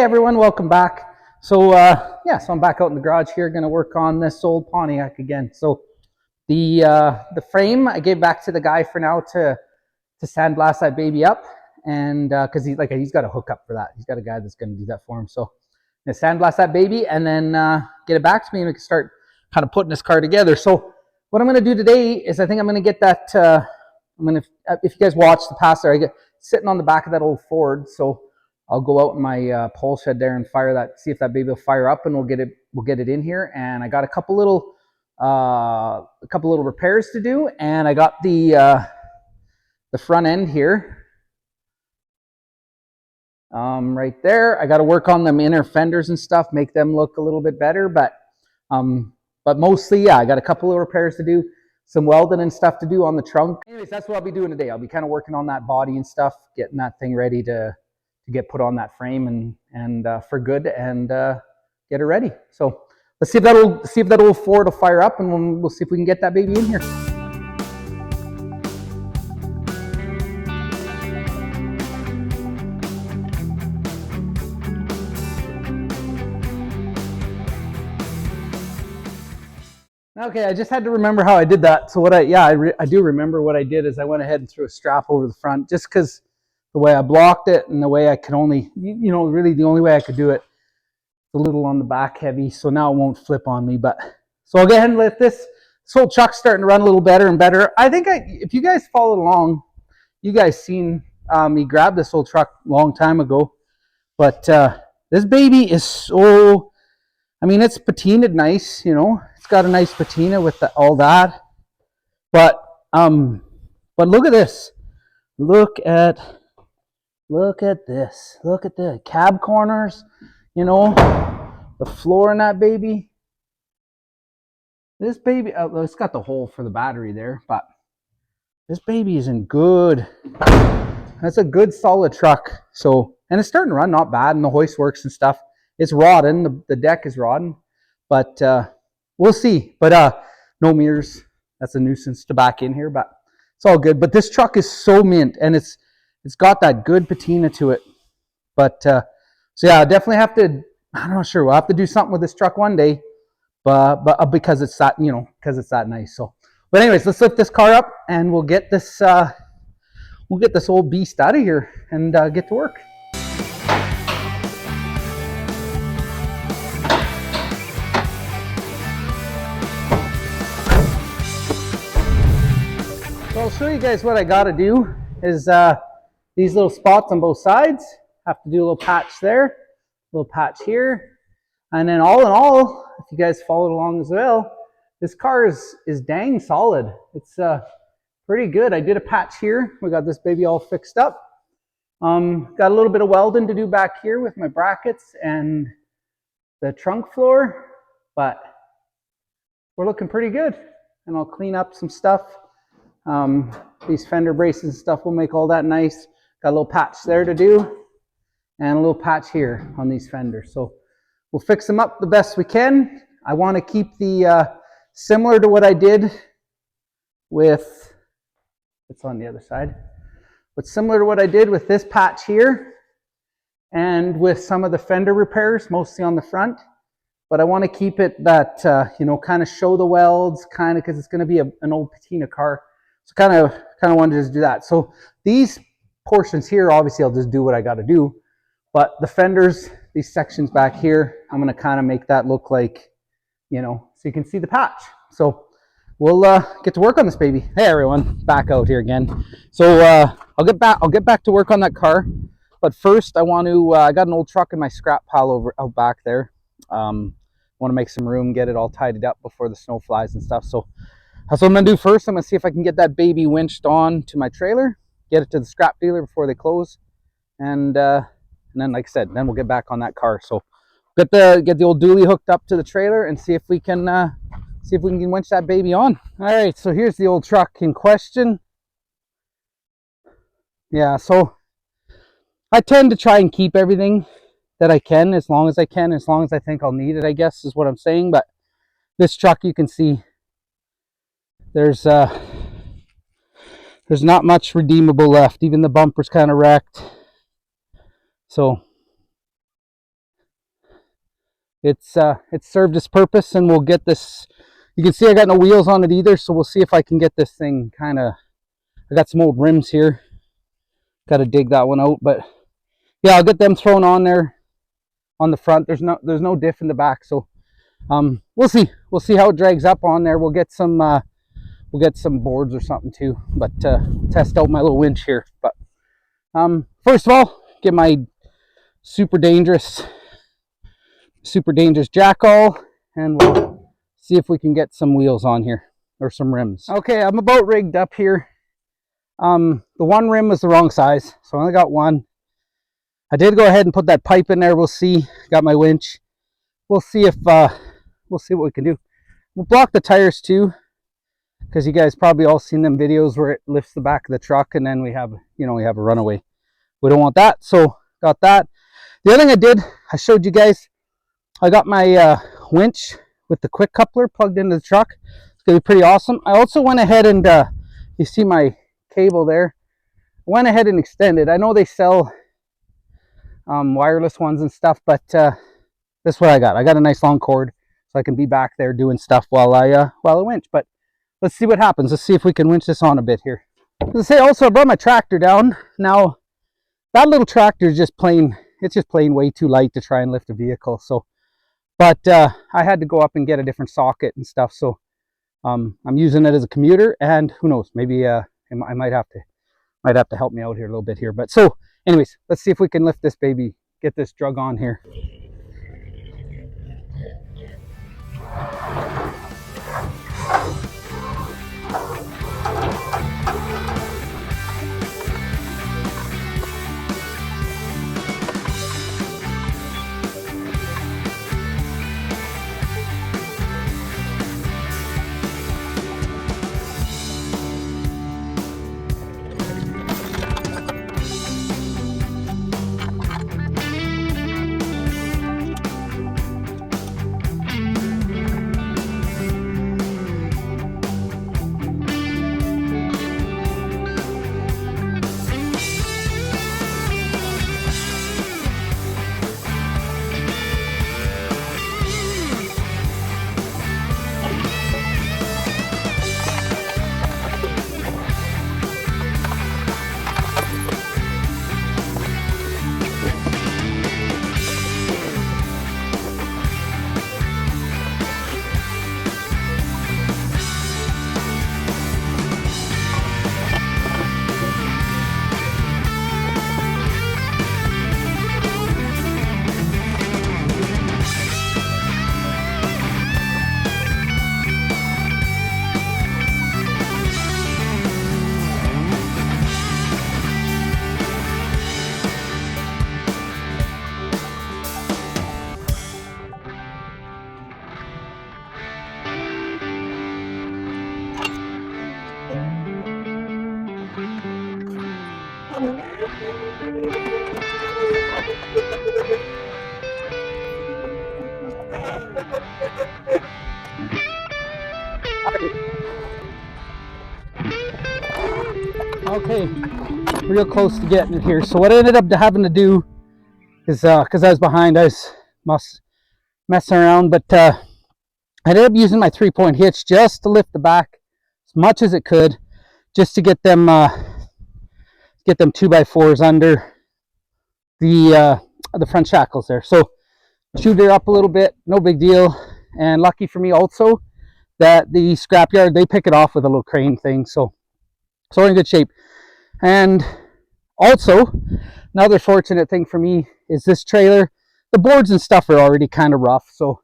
everyone, welcome back. So so I'm back out in the garage here, going to work on this old Pontiac again. So the frame I gave back to the guy for now to sandblast that baby up, and because he's got a hookup for that. He's got a guy that's going to do that for him. So I'm going to sandblast that baby and then get it back to me, and we can start kind of putting this car together. So what I'm going to do today is I think I'm going to get that. If you guys watch the past there, I get sitting on the back of that old Ford. So I'll go out in my pole shed there and fire that, see if that baby will fire up, and we'll get it in here. And I got a couple little repairs to do, and I got the front end here right there. I got to work on them inner fenders and stuff, make them look a little bit better. But mostly, yeah, I got a couple of repairs to do, some welding and stuff to do on the trunk. Anyways, that's what I'll be doing today. I'll be kind of working on that body and stuff, getting that thing ready to get put on that frame and for good, and get it ready. So let's see if that old Ford will fire up, and we'll see if we can get that baby in here. Okay, I just had to remember how I did that. So I do remember what I did is I went ahead and threw a strap over the front, just because the way I blocked it and the way I could only, really the only way I could do it, a little on the back heavy, so now it won't flip on me. But so I'll go ahead and let this whole truck's starting to run a little better and better. I think if you guys followed along, you guys seen me grab this old truck a long time ago. But this baby is so, it's patinaed nice, it's got a nice patina with all that. But look at this. Look at this. Look at the cab corners, the floor in that baby. This baby, it's got the hole for the battery there, but this baby is in good. That's a good solid truck. So, and it's starting to run not bad, and the hoist works and stuff. It's rodding, the deck is rodding, but we'll see. But no mirrors. That's a nuisance to back in here, but it's all good. But this truck is so mint, and it's got that good patina to it. But so yeah, I definitely have to, I'm not sure, we'll have to do something with this truck one day, but because it's that, because it's that nice. So, but anyways, let's lift this car up, and we'll get this old beast out of here and get to work. So I'll show you guys what I got to do is these little spots on both sides. Have to do a little patch there, a little patch here, and then all in all, if you guys followed along as well, this car is dang solid. It's pretty good. I did a patch here. We got this baby all fixed up. Got a little bit of welding to do back here with my brackets and the trunk floor, but we're looking pretty good. And I'll clean up some stuff. These fender braces and stuff will make all that nice. Got a little patch there to do, and a little patch here on these fenders. So we'll fix them up the best we can. I want to keep the similar to what I did with, it's on the other side, but similar to what I did with this patch here and with some of the fender repairs, mostly on the front. But I want to keep it that, kind of show the welds, kind of, because it's going to be an old patina car. So kind of wanted to just do that. So these portions here, obviously I'll just do what I got to do. But the fenders, these sections back here, I'm going to kind of make that look like, so you can see the patch. So we'll get to work on this baby. Hey everyone, back out here again. So I'll get back to work on that car. But first I want to, I got an old truck in my scrap pile out back there. Want to make some room, get it all tidied up before the snow flies and stuff. So that's what I'm going to do first. I'm going to see if I can get that baby winched on to my trailer, get it to the scrap dealer before they close, and then, like I said, then we'll get back on that car. So get the old dually hooked up to the trailer and see if we can winch that baby on. All right, so here's the old truck in question. Yeah, so I tend to try and keep everything that I can, as long as I think I'll need it, I guess is what I'm saying. But this truck, you can see there's not much redeemable left. Even the bumper's kind of wrecked. So it's served its purpose, and we'll get this. You can see I got no wheels on it either, so we'll see if I can get this thing kind of. I got some old rims here. Got to dig that one out, but yeah, I'll get them thrown on there on the front. There's no diff in the back, so we'll see how it drags up on there. We'll get some boards or something too, but test out my little winch here. But first of all, get my super dangerous jackal, and we'll see if we can get some wheels on here or some rims. Okay, I'm about rigged up here. The one rim was the wrong size, so I only got one. I did go ahead and put that pipe in there. We'll see. Got my winch. We'll see what we can do. We'll block the tires too, because you guys probably all seen them videos where it lifts the back of the truck and then we have a runaway. We don't want that, so got that. The other thing I did, I showed you guys, I got my winch with the quick coupler plugged into the truck. It's gonna be pretty awesome. I also went ahead and you see my cable there. I went ahead and extended. I know they sell wireless ones and stuff, but this is what I got. I got a nice long cord, so I can be back there doing stuff while I winch. But let's see what happens. Let's see if we can winch this on a bit here. As I say, also I brought my tractor down. Now that little tractor is just plain way too light to try and lift a vehicle. So, but I had to go up and get a different socket and stuff. So I'm using it as a commuter, and who knows, maybe I might have to help me out here a little bit here. But so anyways, let's see if we can lift this baby, get this drug on here. Okay, real close to getting it here. So what I ended up having to do is, because I was behind, I was messing around, but I ended up using my 3-point hitch just to lift the back as much as it could, just to get them 2x4s under the front shackles there. So chewed her up a little bit, no big deal. And lucky for me also that the scrapyard, they pick it off with a little crane thing, so we're in good shape. And also another fortunate thing for me is this trailer, the boards and stuff are already kind of rough, so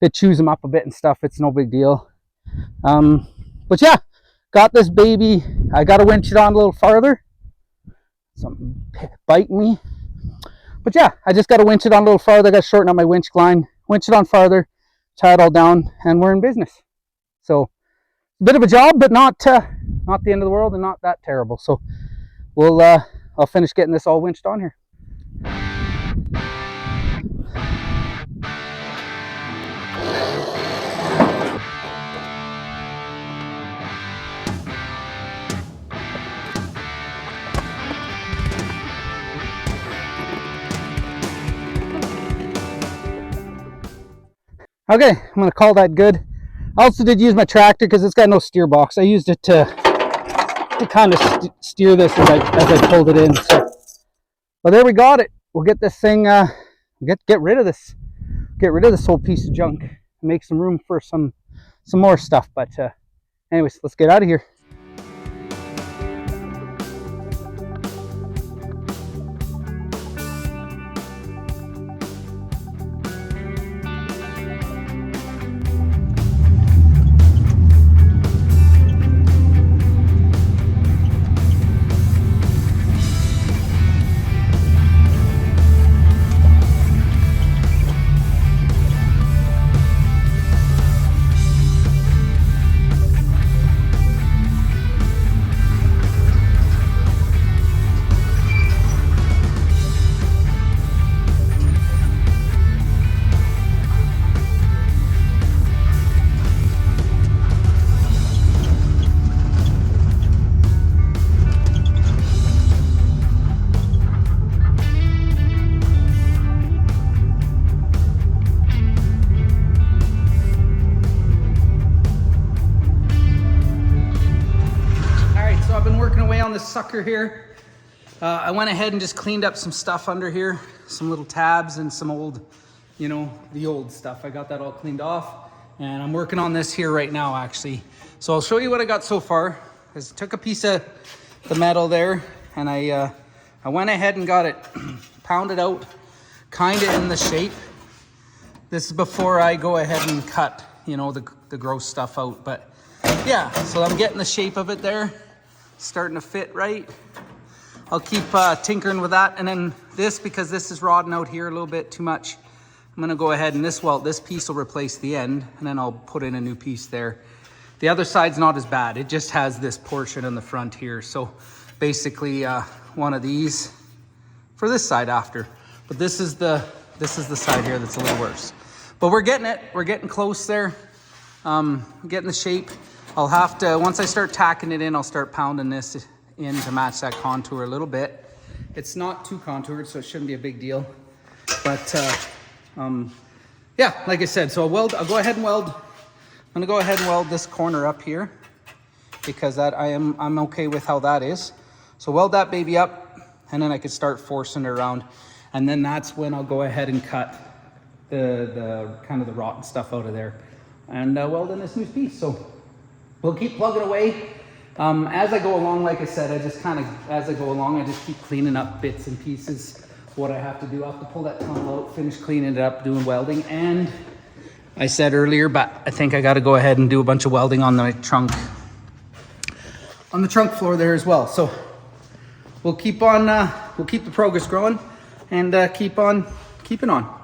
if it chews them up a bit and stuff, it's no big deal. But yeah, got this baby. I got to winch it on a little farther. Something biting me. But yeah, I just got to winch it on a little farther. I got to shorten up my winch line, winch it on farther, tie it all down, and we're in business. So a bit of a job, but not the end of the world and not that terrible. So we'll I'll finish getting this all winched on here. Okay, I'm gonna call that good. I also did use my tractor because it's got no steer box. I used it to kind of steer this as I pulled it in. So, but there we got it. We'll get this thing, get rid of this, whole piece of junk, and make some room for some more stuff. But anyways, let's get out of here. On this sucker here, I went ahead and just cleaned up some stuff under here, some little tabs and some old, the old stuff. I got that all cleaned off, and I'm working on this here right now, actually. So I'll show you what I got so far. I took a piece of the metal there, and I went ahead and got it pounded out, kind of in the shape. This is before I go ahead and cut, the gross stuff out. But yeah, so I'm getting the shape of it there. Starting to fit right. I'll keep tinkering with that. And then this, because this is rodding out here a little bit too much, I'm gonna go ahead and this piece will replace the end, and then I'll put in a new piece there. The other side's not as bad. It just has this portion in the front here. So basically one of these for this side after. But this is the side here that's a little worse. But we're getting it. We're getting close there. Getting the shape. I'll have to, once I start tacking it in, I'll start pounding this in to match that contour a little bit. It's not too contoured, so it shouldn't be a big deal. But yeah, like I said, so I'll go ahead and weld. I'm gonna go ahead and weld this corner up here because I'm okay with how that is. So weld that baby up, and then I could start forcing it around. And then that's when I'll go ahead and cut the kind of the rotten stuff out of there and weld in this new piece. So we'll keep plugging away. As I go along, like I said, as I go along, I just keep cleaning up bits and pieces. What I have to do, I have to pull that tunnel out, finish cleaning it up, doing welding. And I said earlier, but I think I got to go ahead and do a bunch of welding on the trunk floor there as well. So we'll keep the progress growing and keep on keeping on.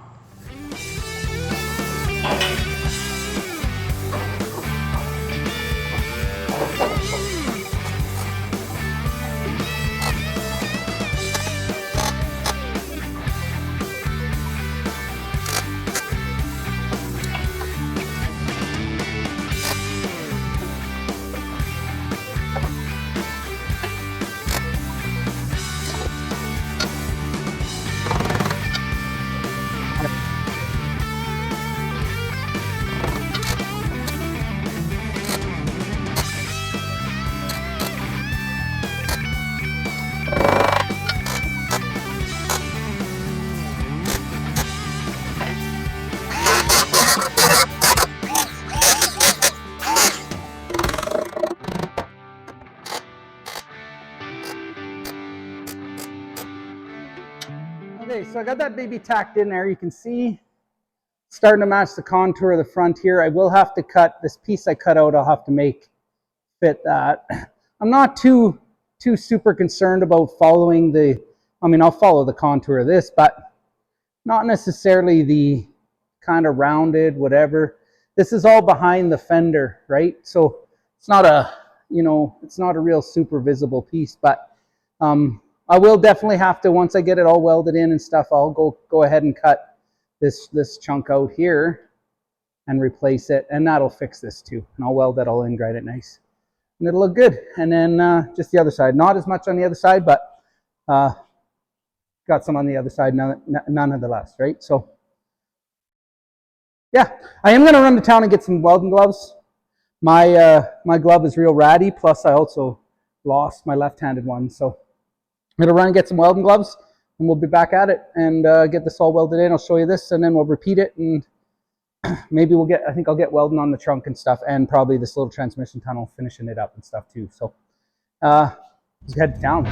Okay, so I got that baby tacked in there. You can see starting to match the contour of the front here. I will have to cut this piece I cut out. I'll have to make fit that. I'm not too super concerned about following I'll follow the contour of this, but not necessarily the kind of rounded whatever. This is all behind the fender, right? So it's not a real super visible piece, but I will definitely have to, once I get it all welded in and stuff, I'll go ahead and cut this chunk out here and replace it, and that'll fix this too. And I'll weld that all in, grind it nice, and it'll look good. And then just the other side, not as much on the other side, but got some on the other side nonetheless, right? So yeah, I am gonna run to town and get some welding gloves. My glove is real ratty. Plus, I also lost my left-handed one, so I'm gonna run and get some welding gloves, and we'll be back at it and get this all welded in. I'll show you this, and then we'll repeat it, and maybe we'll get. I think I'll get welding on the trunk and stuff, and probably this little transmission tunnel, finishing it up and stuff too. So, let's head to town.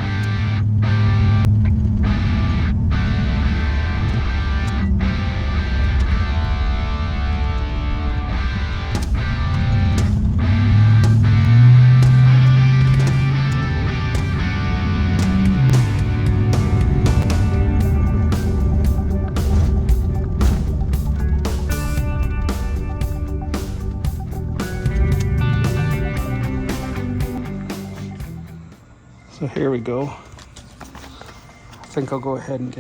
So here we go. I think I'll go ahead and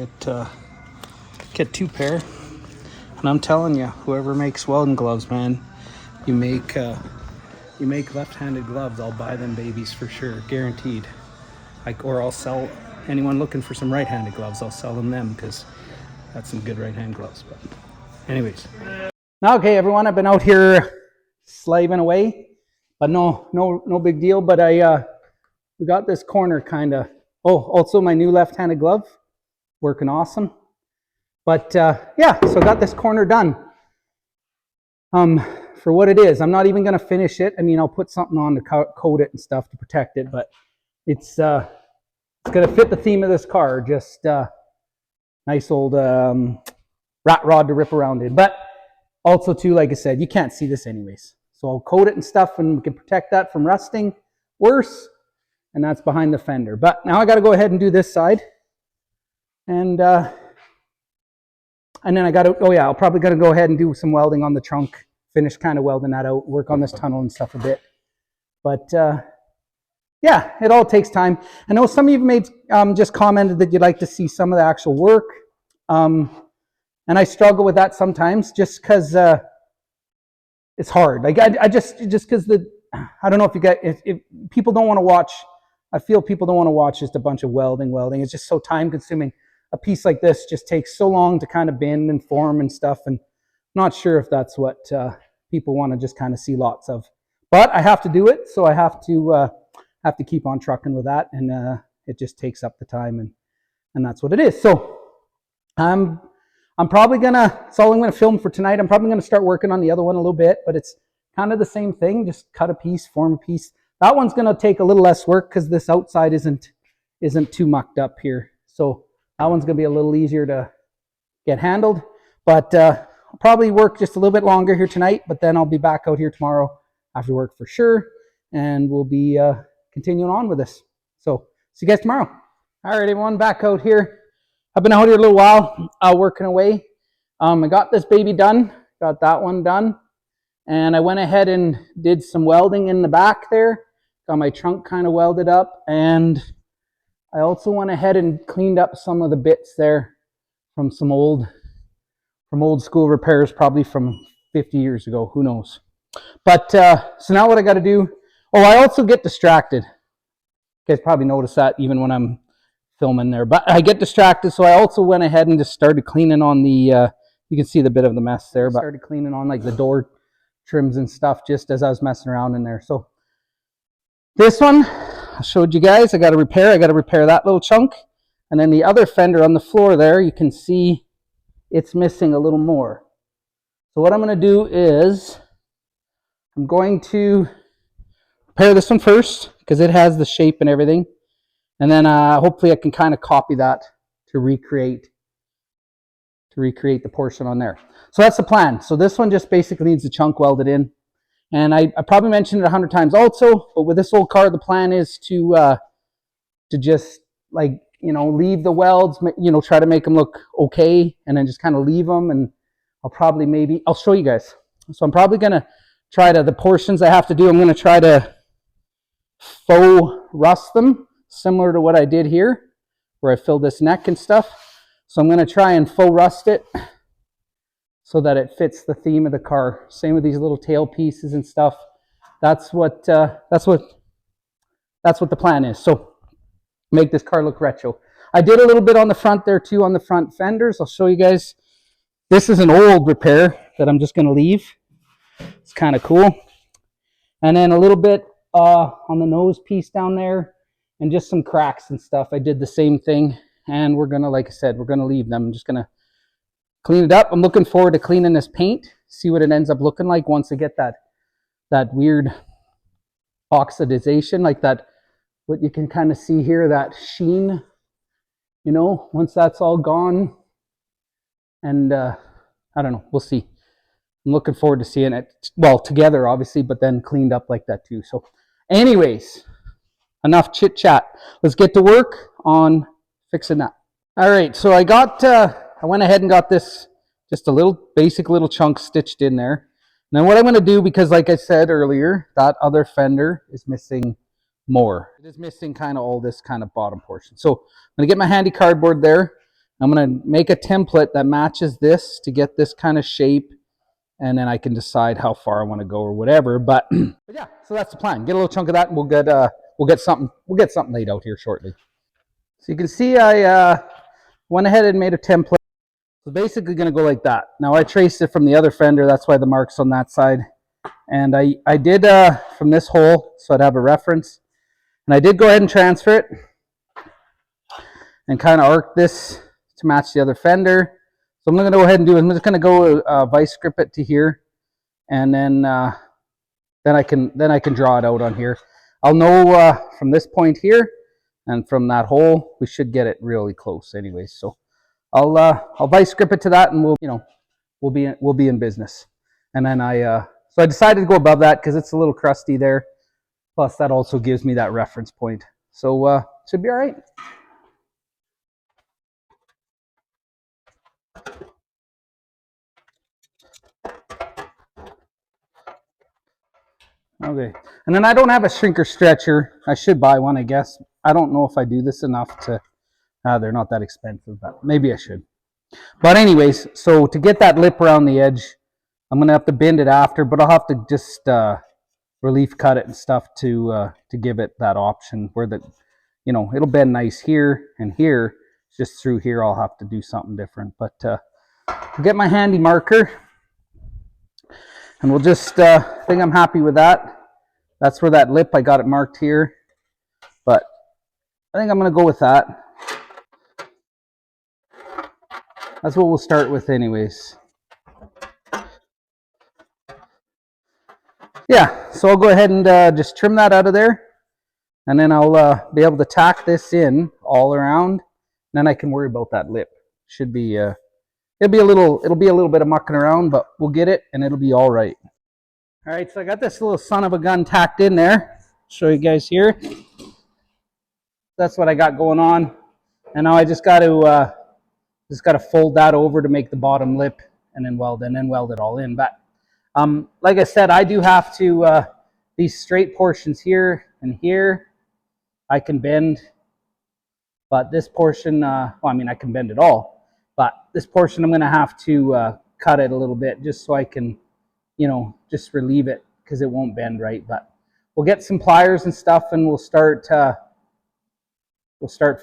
get 2 pair. And I'm telling you, whoever makes welding gloves, man, you make left-handed gloves, I'll buy them babies for sure, guaranteed. Or I'll sell anyone looking for some right-handed gloves. I'll sell them because that's some good right-hand gloves. But anyways, okay, everyone, I've been out here slaving away, but no big deal. But we got this corner kind of. Oh, also my new left-handed glove, working awesome. But yeah, so I got this corner done. For what it is, I'm not even going to finish it. I mean, I'll put something on to coat it and stuff to protect it, but it's going to fit the theme of this car. Just nice old rat rod to rip around in. But also too, like I said, you can't see this anyways. So I'll coat it and stuff, and we can protect that from rusting worse. And that's behind the fender. But now I got to go ahead and do this side. And then I got to, oh yeah, I'll probably going to go ahead and do some welding on the trunk. Finish kind of welding that out. Work on this tunnel and stuff a bit. But yeah, it all takes time. I know some of you made just commented that you'd like to see some of the actual work. And I struggle with that sometimes just because it's hard. Like I just because I don't know if you get, if people don't want to watch, I feel people don't want to watch just a bunch of welding. It's just so time consuming. A piece like this just takes so long to kind of bend and form and stuff. And I'm not sure if that's what people want to just kind of see lots of. But I have to do it. So I have to keep on trucking with that. And it just takes up the time. And that's what it is. So I'm probably that's all I'm going to film for tonight. I'm probably going to start working on the other one a little bit. But it's kind of the same thing. Just cut a piece, form a piece. That one's going to take a little less work because this outside isn't too mucked up here. So that one's going to be a little easier to get handled. But I'll probably work just a little bit longer here tonight. But then I'll be back out here tomorrow after work for sure. And we'll be continuing on with this. So see you guys tomorrow. All right, everyone, back out here. I've been out here a little while working away. I got this baby done. Got that one done. And I went ahead and did some welding in the back there. Got my trunk kind of welded up. And I also went ahead and cleaned up some of the bits there from some old school repairs, probably from 50 years ago. Who knows? But so now what I got to do, I also get distracted. You guys probably notice that even when I'm filming there. But I get distracted, so I also went ahead and just started cleaning on the, you can see the bit of the mess there, but started cleaning on like the door trims and stuff just as I was messing around in there. So this one I showed you guys, I got to repair that little chunk. And then the other fender on the floor there, you can see it's missing a little more. So what I'm going to do is I'm going to repair this one first because it has the shape and everything. And then hopefully I can kind of copy that to recreate the portion on there. So that's the plan. So this one just basically needs the chunk welded in. And I probably mentioned it 100 times also, but with this old car, the plan is to just like, leave the welds, try to make them look okay, and then just kind of leave them. And I'll show you guys. So I'm probably going to try the portions I have to do, I'm going to try to faux rust them, similar to what I did here, where I filled this neck and stuff. So I'm going to try and faux rust it so that it fits the theme of the car. Same with these little tail pieces and stuff. That's what the plan is. So make this car look retro. I did a little bit on the front there too, on the front fenders. I'll show you guys. This is an old repair. that I'm just going to leave. It's kind of cool. And then a little bit on the nose piece down there, and just some cracks and stuff. I did the same thing, and we're gonna, like I said, we're gonna leave them. I'm just gonna clean it up. I'm looking forward to cleaning this paint, see what it ends up looking like once I get that weird oxidization, like that, what you can kind of see here, that sheen, you know, once that's all gone. And I don't know, we'll see. I'm looking forward to seeing it, well, together obviously, but then cleaned up like that too. So anyways, enough chit chat. Let's get to work on fixing that. All right, so I went ahead and got this, just a little basic little chunk stitched in there. Now what I'm going to do, because like I said earlier, that other fender is missing more. It is missing kind of all this kind of bottom portion. So I'm going to get my handy cardboard there. I'm going to make a template that matches this to get this kind of shape, and then I can decide how far I want to go or whatever. But yeah, so that's the plan. Get a little chunk of that, and we'll get something laid out here shortly. So you can see I went ahead and made a template. So basically going to go like that. Now I traced it from the other fender, that's why the mark's on that side. And I did from this hole, so I'd have a reference. And I did go ahead and transfer it and kind of arc this to match the other fender. So I'm going to go ahead and do it. I'm just going to go vice grip it to here, and then I can draw it out on here. I'll know from this point here and from that hole, we should get it really close anyways. So I'll vice grip it to that, and we'll be in business. And then so I decided to go above that because it's a little crusty there. Plus that also gives me that reference point. So should be all right. Okay, and then I don't have a shrinker stretcher. I should buy one, I guess. I don't know if I do this enough to, they're not that expensive, but maybe I should. But anyways, so to get that lip around the edge, I'm going to have to bend it after, but I'll have to just relief cut it and stuff to give it that option where it'll bend nice here and here. Just through here, I'll have to do something different. But I'll get my handy marker, and we'll just, I think I'm happy with that. That's where that lip, I got it marked here. But I think I'm going to go with that. That's what we'll start with anyways. Yeah, so I'll go ahead and just trim that out of there. And then I'll be able to tack this in all around. Then I can worry about that lip. Should be, it'll be a little bit of mucking around, but we'll get it and it'll be all right. All right, so I got this little son of a gun tacked in there. Show you guys here. That's what I got going on. And now I just got to fold that over to make the bottom lip, and then weld it all in. But like I said, I do have to these straight portions here and here I can bend, but this portion, well, I mean, I can bend it all, but this portion I'm going to have to cut it a little bit just so I can, just relieve it because it won't bend right. But we'll get some pliers and stuff, and we'll start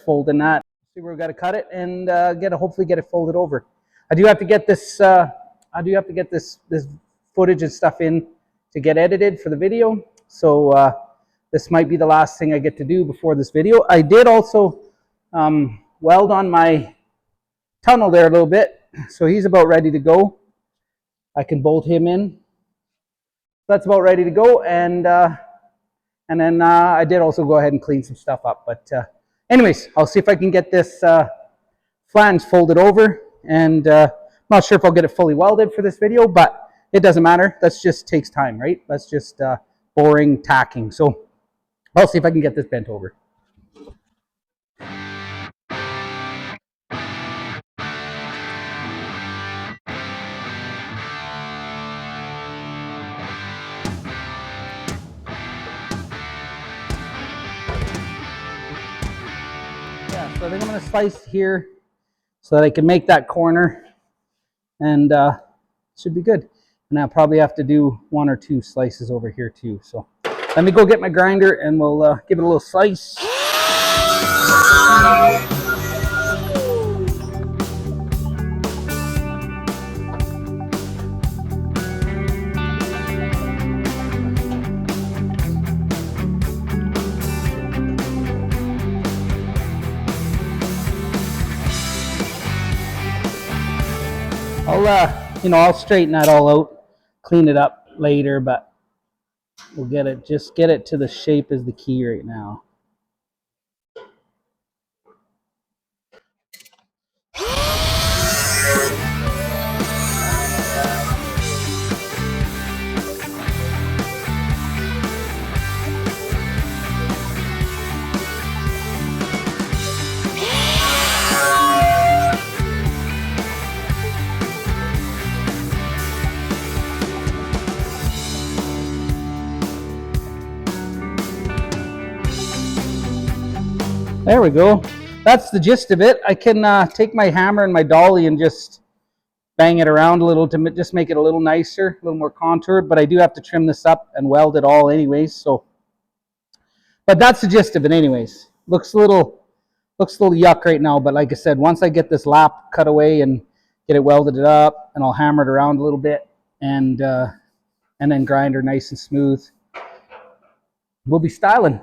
folding that. See where we've got to cut it, and hopefully get it folded over. I do have to get this this footage and stuff in to get edited for the video. So this might be the last thing I get to do before this video. I did also weld on my tunnel there a little bit, so he's about ready to go. I can bolt him in. That's about ready to go, and then I did also go ahead and clean some stuff up. But anyways, I'll see if I can get this flange folded over, and I'm not sure if I'll get it fully welded for this video, but it doesn't matter. That just takes time, right? That's just boring tacking. So I'll see if I can get this bent over. Yeah, so I think I'm going to slice here so that I can make that corner, and it should be good. And I'll probably have to do 1 or 2 slices over here too. So let me go get my grinder, and we'll give it a little slice. I'll straighten that all out, clean it up later, but we'll just get it to the shape is the key right now. There we go. That's the gist of it. I can take my hammer and my dolly and just bang it around a little to just make it a little nicer, a little more contoured, but I do have to trim this up and weld it all anyways, so. But that's the gist of it anyways. Looks a little yuck right now, but like I said, once I get this lap cut away and get it welded up, and I'll hammer it around a little bit and then grind her nice and smooth, we'll be styling.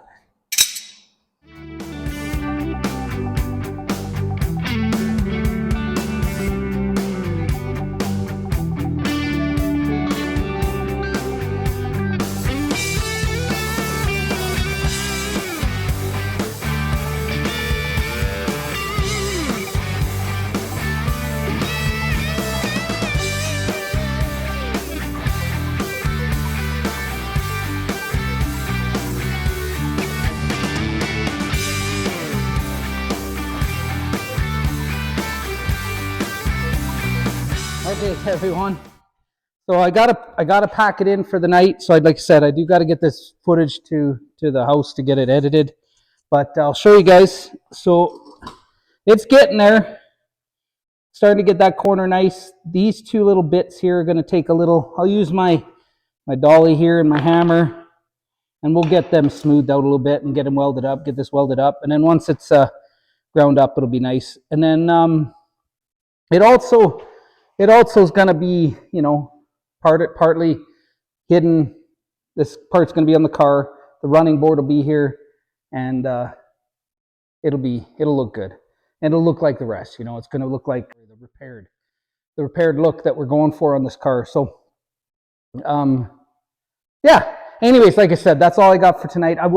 Okay, everyone. So I gotta pack it in for the night. So like I said, I do got to get this footage to the house to get it edited. But I'll show you guys. So it's getting there. Starting to get that corner nice. These two little bits here are going to take a little. I'll use my dolly here and my hammer, and we'll get them smoothed out a little bit and get them welded up. Get this welded up, and then once it's ground up, it'll be nice. And then it also is going to be, partly hidden. This part's going to be on the car. The running board will be here, and it'll look good. And it'll look like the rest. It's going to look like the repaired look that we're going for on this car. So, yeah. Anyways, like I said, that's all I got for tonight. I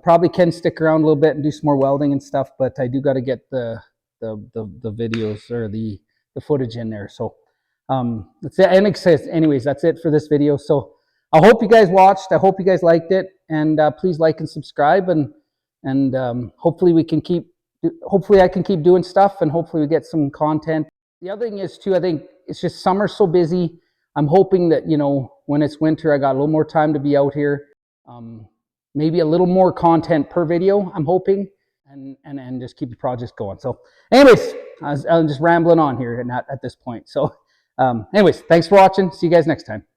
probably can stick around a little bit and do some more welding and stuff, but I do got to get the videos or the footage in there. So that's it. And anyways, that's it for this video. So I hope you guys watched. I hope you guys liked it, and please like and subscribe, and hopefully I can keep doing stuff, and hopefully we get some content. The other thing is too, I think it's just summer's so busy. I'm hoping that when it's winter, I got a little more time to be out here. Maybe a little more content per video, I'm hoping. And just keep the projects going. So anyways, I'm just rambling on here at this point. So anyways, thanks for watching. See you guys next time.